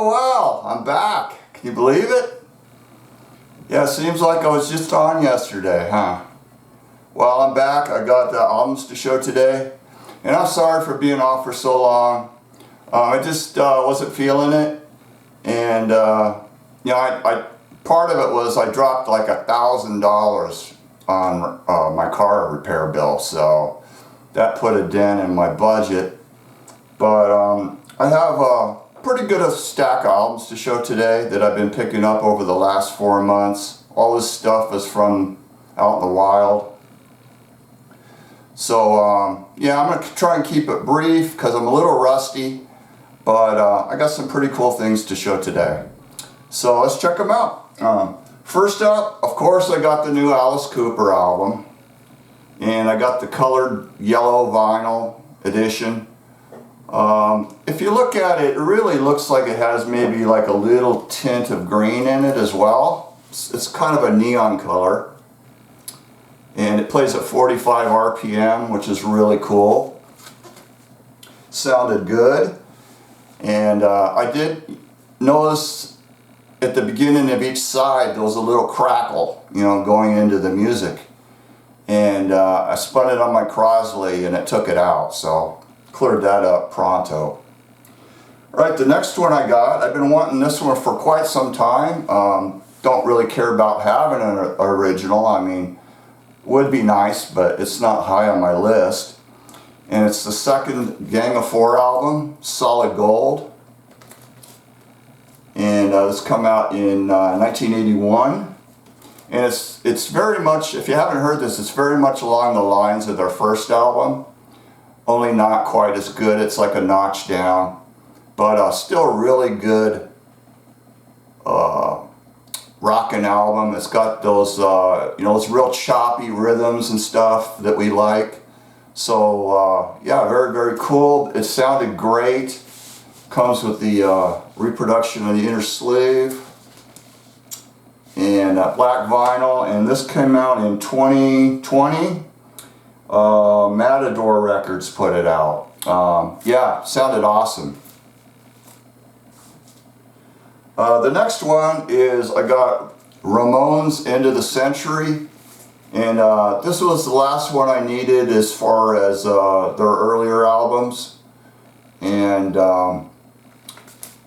Well, I'm back. Can you believe it? Yeah, it seems like I was just on yesterday, huh? Well, I'm back. I got the albums to show today. And I'm sorry for being off for so long. I just wasn't feeling it. And, you know, part of it was I dropped like $1,000 on my car repair bill. So that put a dent in my budget. But I have a pretty good stack of albums to show today that I've been picking up over the last 4 months. All this stuff is from out in the wild. So yeah, I'm going to try and keep it brief because I'm a little rusty. But I got some pretty cool things to show today. So let's check them out. First up, of course, I got the new Alice Cooper album. And I got the colored yellow vinyl edition. If you look at it, it really looks like it has maybe like a little tint of green in it as well. It's kind of a neon color. And it plays at 45 RPM, which is really cool. Sounded good. And I did notice at the beginning of each side there was a little crackle, you know, going into the music. And I spun it on my Crosley and it took it out, so cleared that up pronto. Alright, the next one I got, I've been wanting this one for quite some time. Don't really care about having an original. I mean, would be nice, but it's not high on my list. And it's the second Gang of Four album, Solid Gold. And this come out in 1981. And it's very much, if you haven't heard this, it's very much along the lines of their first album. Only not quite as good. It's like a notch down. But still a really good rockin' album. It's got those, you know, those real choppy rhythms and stuff that we like. So, yeah, very, very cool. It sounded great. Comes with the reproduction of the inner sleeve. And black vinyl. And this came out in 2020. Matador Records put it out. Yeah, sounded awesome. The next one is I got Ramones End of the Century. And this was the last one I needed as far as their earlier albums. And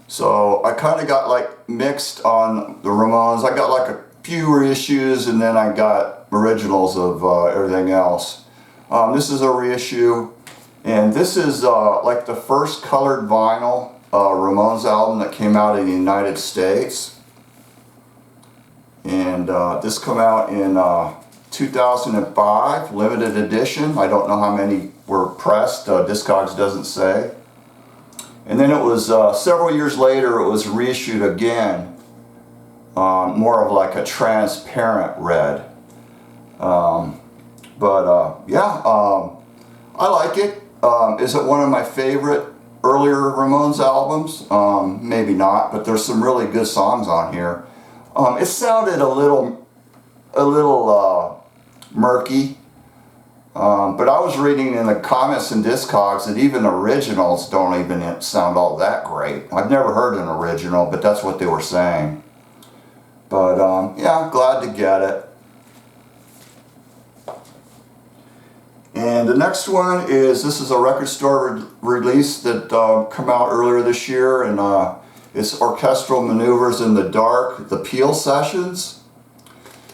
so I kind of got like mixed on the Ramones. I got like a few reissues and then I got originals of everything else. This is a reissue, and this is like the first colored vinyl Ramones album that came out in the United States. And this came out in 2005, limited edition. I don't know how many were pressed, Discogs doesn't say. And then it was several years later, it was reissued again, more of like a transparent red. Yeah, I like it. Is it one of my favorite earlier Ramones albums? Maybe not, but there's some really good songs on here. It sounded a little murky, but I was reading in the comments and Discogs that even originals don't even sound all that great. I've never heard an original, but that's what they were saying. But yeah, glad to get it. And the next one is, this is a record store release that come out earlier this year, and it's Orchestral Manoeuvres in the Dark, the Peel Sessions.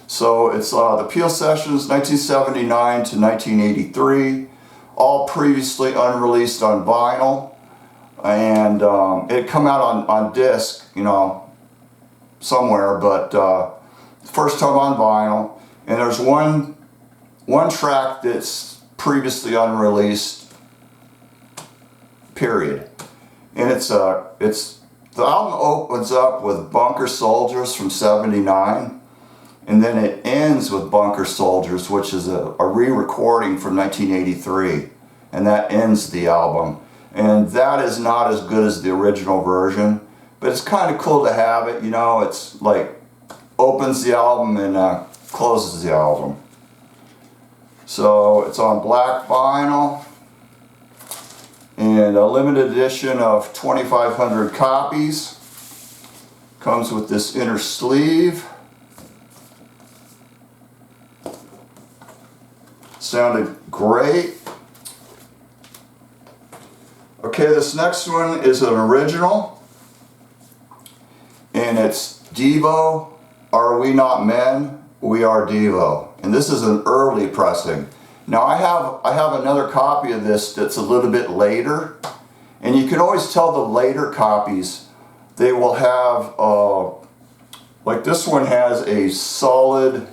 So it's the Peel Sessions 1979 to 1983, all previously unreleased on vinyl. And it come out on disc, you know, somewhere, but first time on vinyl. And there's one track that's previously unreleased, period. And the album opens up with Bunker Soldiers from '79, and then it ends with Bunker Soldiers, which is a re-recording from 1983, and that ends the album. And that is not as good as the original version, but it's kind of cool to have it, you know. It's like opens the album and closes the album. So it's on black vinyl and a limited edition of 2,500 copies. Comes with this inner sleeve. Sounded great. Okay, this next one is an original, and it's Devo, Are We Not Men? We Are Devo. And this is an early pressing. Now I have another copy of this that's a little bit later, and you can always tell the later copies, they will have, like this one has a solid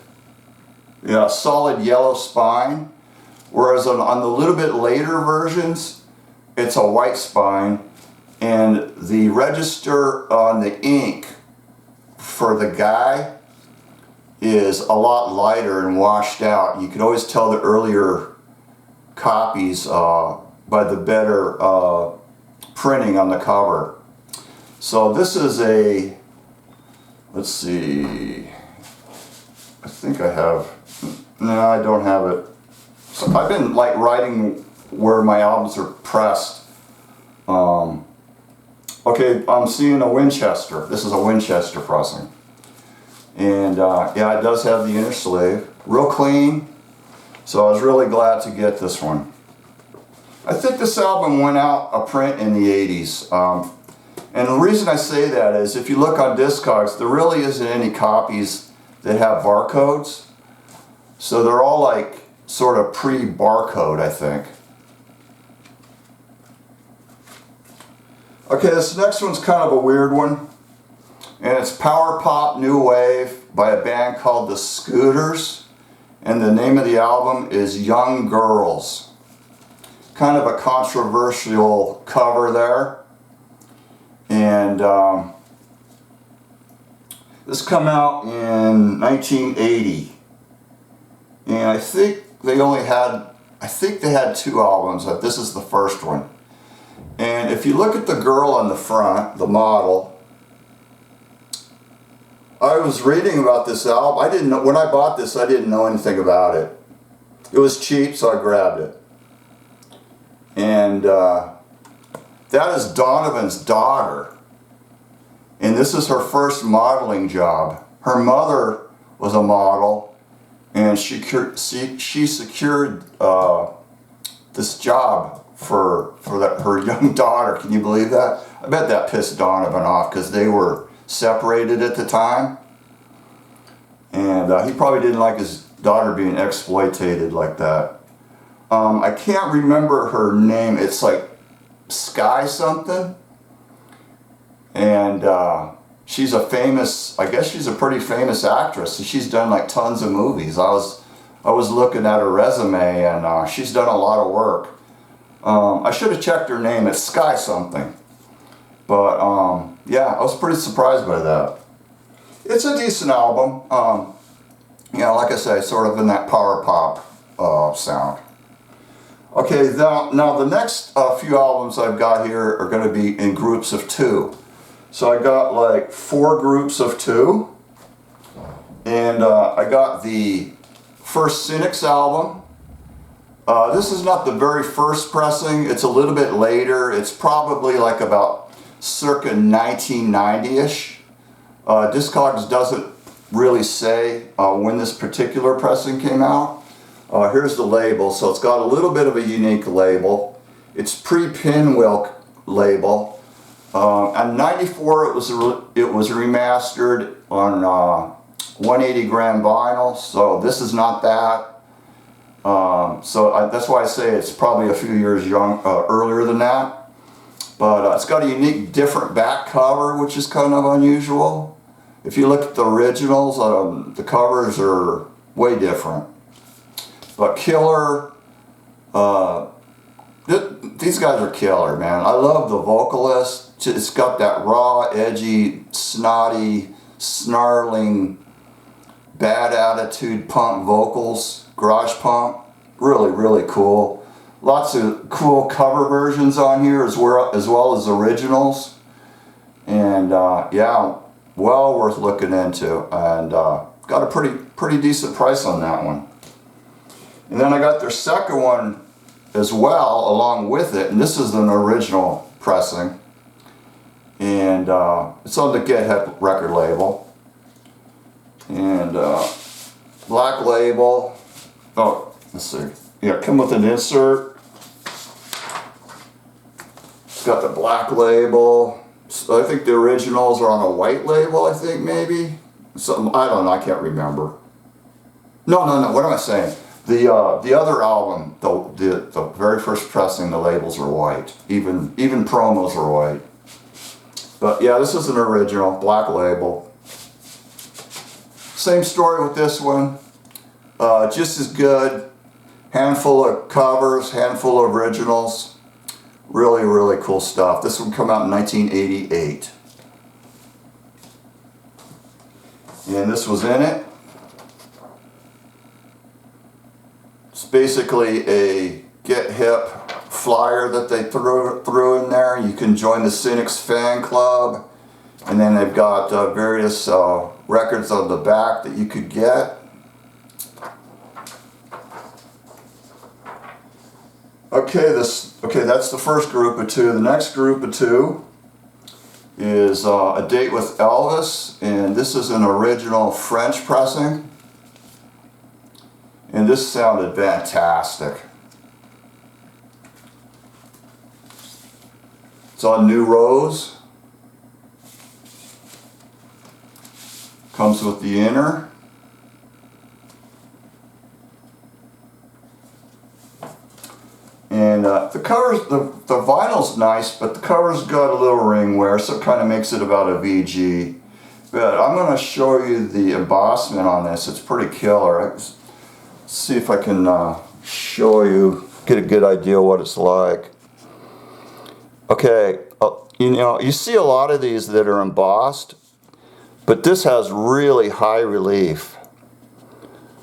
yellow spine, whereas on the little bit later versions, it's a white spine, and the register on the ink for the guy is a lot lighter and washed out. You can always tell the earlier copies by the better printing on the cover. So this is a, let's see, I think I have, no, I don't have it. So I've been like writing where my albums are pressed. Okay, I'm seeing a Winchester. This is a Winchester pressing. And yeah, it does have the inner sleeve. Real clean. So I was really glad to get this one. I think this album went out a print in the 80s. And the reason I say that is if you look on Discogs, there really isn't any copies that have barcodes. So they're all like sort of pre-barcode, I think. Okay, this next one's kind of a weird one, and it's power pop new wave by a band called the Scooters, and the name of the album is Young Girls. Kind of a controversial cover there, and this came out in 1980, and I think they had 2 albums, but this is the first one. And if you look at the girl on the front, the model, I was reading about this album. I didn't know, when I bought this, I didn't know anything about it. It was cheap, so I grabbed it. And that is Donovan's daughter. And this is her first modeling job. Her mother was a model, and she secured this job for her young daughter. Can you believe that? I bet that pissed Donovan off because they were separated at the time, and he probably didn't like his daughter being exploited like that. I can't remember her name. It's like Sky something, and she's a famous, I guess she's a pretty famous actress. She's done like tons of movies. I was looking at her resume, and she's done a lot of work. I should have checked her name. It's Sky something. But yeah, I was pretty surprised by that. It's a decent album. You know, like I say, sort of in that power pop sound. Okay, now the next few albums I've got here are going to be in groups of 2. So I got like 4 groups of 2. And I got the first Cynics album. This is not the very first pressing, it's a little bit later. It's probably like about circa 1990-ish. Discogs doesn't really say when this particular pressing came out. Here's the label, so it's got a little bit of a unique label. It's pre-pinwheel label. In '94 it was remastered on 180 gram vinyl, so this is not that. That's why I say it's probably a few years earlier than that. But it's got a unique, different back cover, which is kind of unusual. If you look at the originals, the covers are way different. But killer, these guys are killer, man. I love the vocalist. It's got that raw, edgy, snotty, snarling, bad attitude punk vocals. Garage punk, really, really cool. Lots of cool cover versions on here as well as originals. And yeah, well worth looking into. And got a pretty decent price on that one. And then I got their second one as well along with it, and this is an original pressing. and it's on the Get Hip record label. And black label. Oh, let's see. Yeah, come with an insert. It's got the black label. So I think the originals are on a white label, I think, maybe. Something, I don't know, I can't remember. No, what am I saying? The other album, the very first pressing, the labels are white. Even promos are white. But yeah, this is an original, black label. Same story with this one. Just as good. Handful of covers, handful of originals. Really, really cool stuff. This one came out in 1988. And this was in it. It's basically a Get Hip flyer that they threw in there. You can join the Cynics fan club. And then they've got various records on the back that you could get. Okay, that's the first group of two. The next group of two is A Date with Elvis, and this is an original French pressing. And this sounded fantastic. It's on New Rose. Comes with the inner. And the covers, the vinyl's nice, but the cover's got a little ring wear, so it kind of makes it about a VG. But I'm going to show you the embossment on this. It's pretty killer. Let's see if I can show you, get a good idea what it's like. Okay, you know, you see a lot of these that are embossed, but this has really high relief.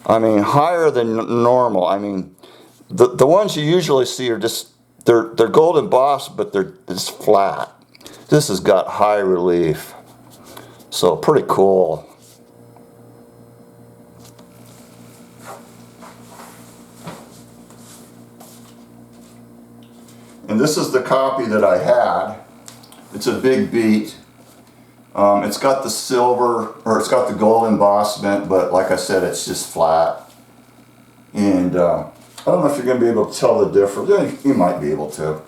I mean, higher than normal. I mean, the ones you usually see are just, they're gold embossed, but they're just flat. This has got high relief. So pretty cool. And this is the copy that I had. It's a big beat. It's got the silver, or it's got the gold embossment, but like I said, it's just flat. And I don't know if you're going to be able to tell the difference. Yeah, you might be able to.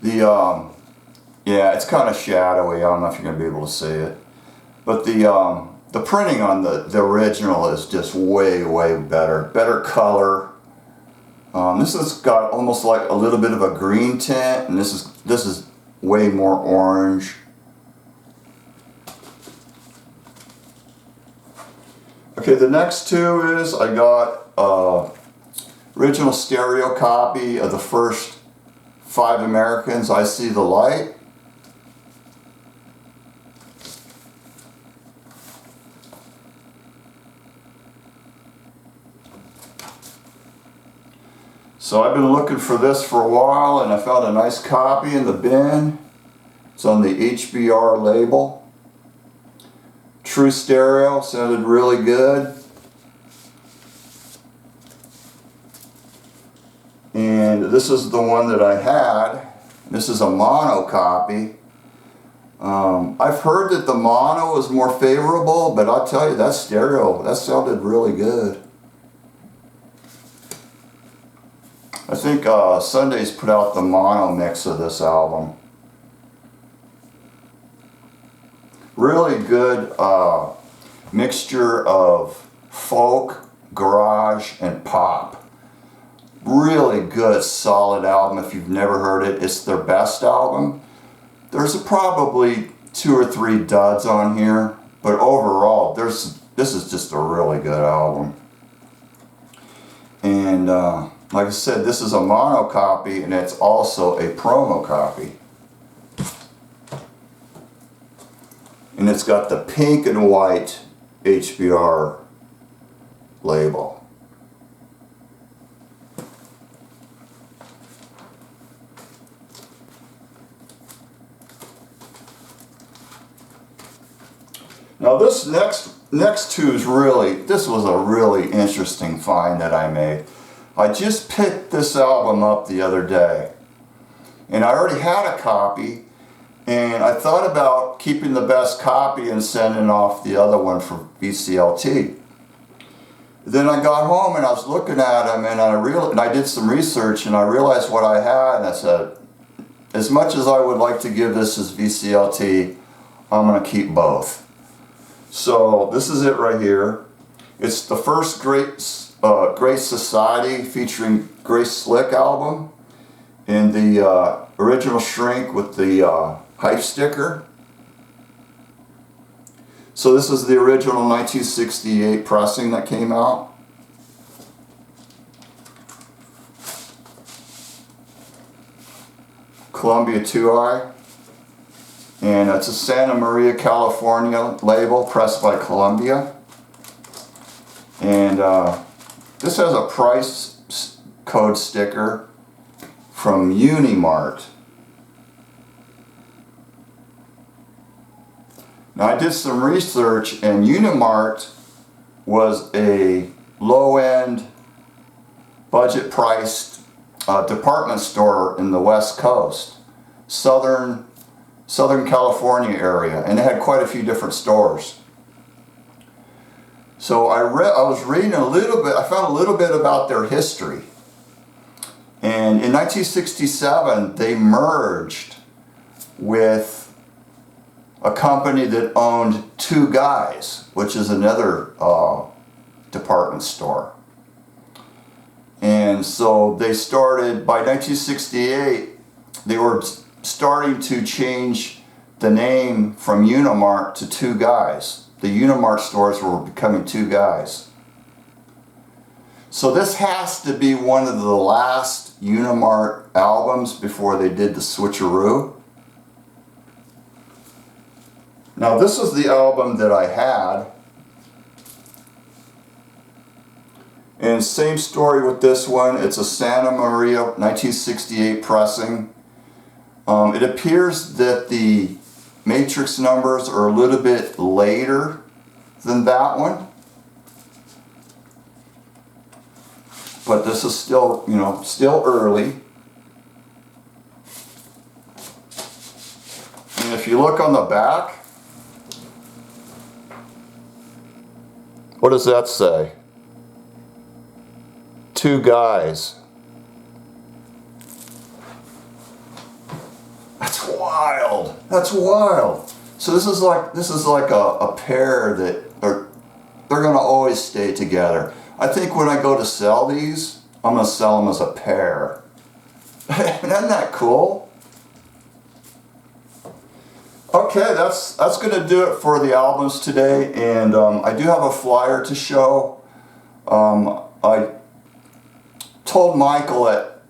Yeah, it's kind of shadowy. I don't know if you're going to be able to see it. But the printing on the original is just way, way better. Better color. This has got almost like a little bit of a green tint, and this is way more orange. Okay, the next two is I got original stereo copy of the first 5 Americans, I See the Light. So I've been looking for this for a while, and I found a nice copy in the bin. It's on the HBR label. True stereo, sounded really good. And this is the one that I had. This is a mono copy. I've heard that the mono is more favorable, but I'll tell you, that stereo, that sounded really good. I think Sunday's put out the mono mix of this album. Really good mixture of folk, garage, and pop. Really good, solid album. If you've never heard it, it's their best album. There's probably 2 or 3 duds on here, but overall, this is just a really good album. And like I said, this is a mono copy, and it's also a promo copy. And it's got the pink and white HBR label. Now this next two is this was a really interesting find that I made. I just picked this album up the other day. And I already had a copy, and I thought about keeping the best copy and sending off the other one for VCLT. Then I got home and I was looking at them, and I did some research, and I realized what I had, and I said, as much as I would like to give this as VCLT, I'm going to keep both. So this is it right here. It's the first Grace Society featuring Grace Slick album in the original shrink with the hype sticker. So this is the original 1968 pressing that came out. Columbia 2i. And it's a Santa Maria, California label pressed by Columbia. And this has a price code sticker from Unimart. Now I did some research, and Unimart was a low-end, budget-priced department store in the West Coast, Southern California area, and it had quite a few different stores. So I was reading a little bit, I found a little bit about their history. And in 1967, they merged with a company that owned Two Guys, which is another department store. And so they started, by 1968, they were starting to change the name from Unimart to Two Guys. The Unimart stores were becoming Two Guys. So this has to be one of the last Unimart albums before they did the switcheroo. Now this is the album that I had. And same story with this one. It's a Santa Maria 1968 pressing. It appears that the matrix numbers are a little bit later than that one. But this is still, still early. And if you look on the back, what does that say? Two Guys. That's wild. That's wild. So this is like a pair that they're gonna always stay together. I think when I go to sell these, I'm gonna sell them as a pair. Isn't that cool? Okay, that's gonna do it for the albums today, and I do have a flyer to show. I told Michael at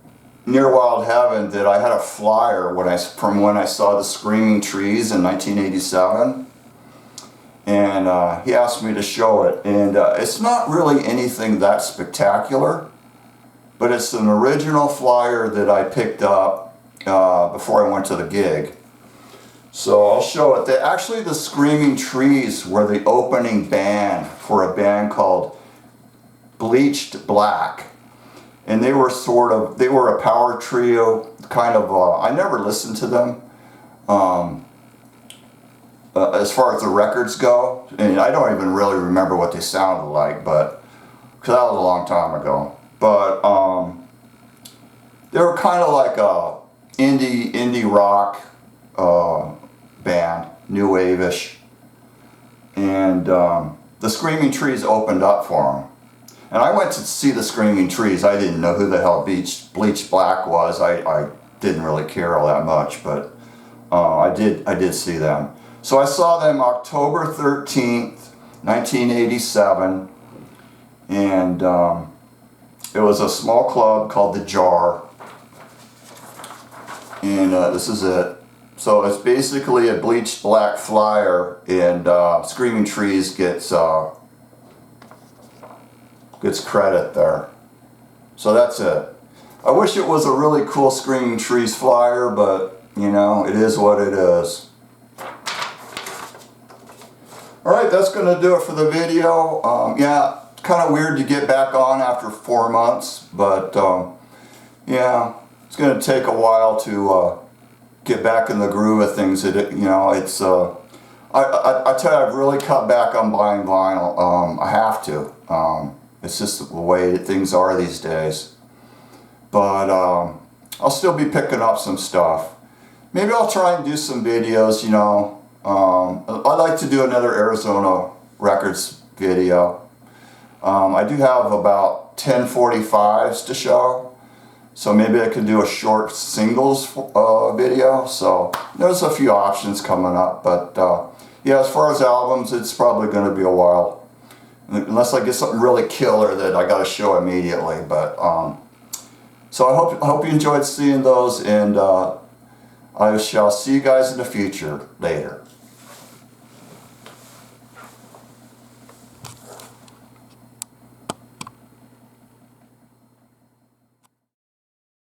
Near Wild Heaven that I had a flyer from when I saw the Screaming Trees in 1987, and he asked me to show it, and it's not really anything that spectacular, but it's an original flyer that I picked up before I went to the gig. So I'll show it. Actually, the Screaming Trees were the opening band for a band called Bleached Black. And they were a power trio, kind of, I never listened to them as far as the records go. And I don't even really remember what they sounded like, but, because that was a long time ago. But they were kind of like a indie rock band, new wave-ish. And the Screaming Trees opened up for them. And I went to see the Screaming Trees. I didn't know who the hell Bleached Black was. I didn't really care all that much, but I did see them. So I saw them October 13th, 1987, and it was a small club called The Jar, and this is it. So it's basically a Bleached Black flyer, and Screaming Trees gets credit there. So that's it. I wish it was a really cool Screaming Trees flyer, but it is what it is. Alright, that's going to do it for the video. Yeah, kind of weird to get back on after 4 months, but yeah, it's going to take a while to get back in the groove of things. I tell you, I've really cut back on buying vinyl. I have to. It's just the way things are these days. But I'll still be picking up some stuff. Maybe I'll try and do some videos, I'd like to do another Arizona Records video. I do have about 1045s to show. So maybe I could do a short singles video. So there's a few options coming up. But yeah, as far as albums, it's probably going to be a while. Unless I get something really killer that I got to show immediately. But so I hope you enjoyed seeing those. And I shall see you guys in the future later.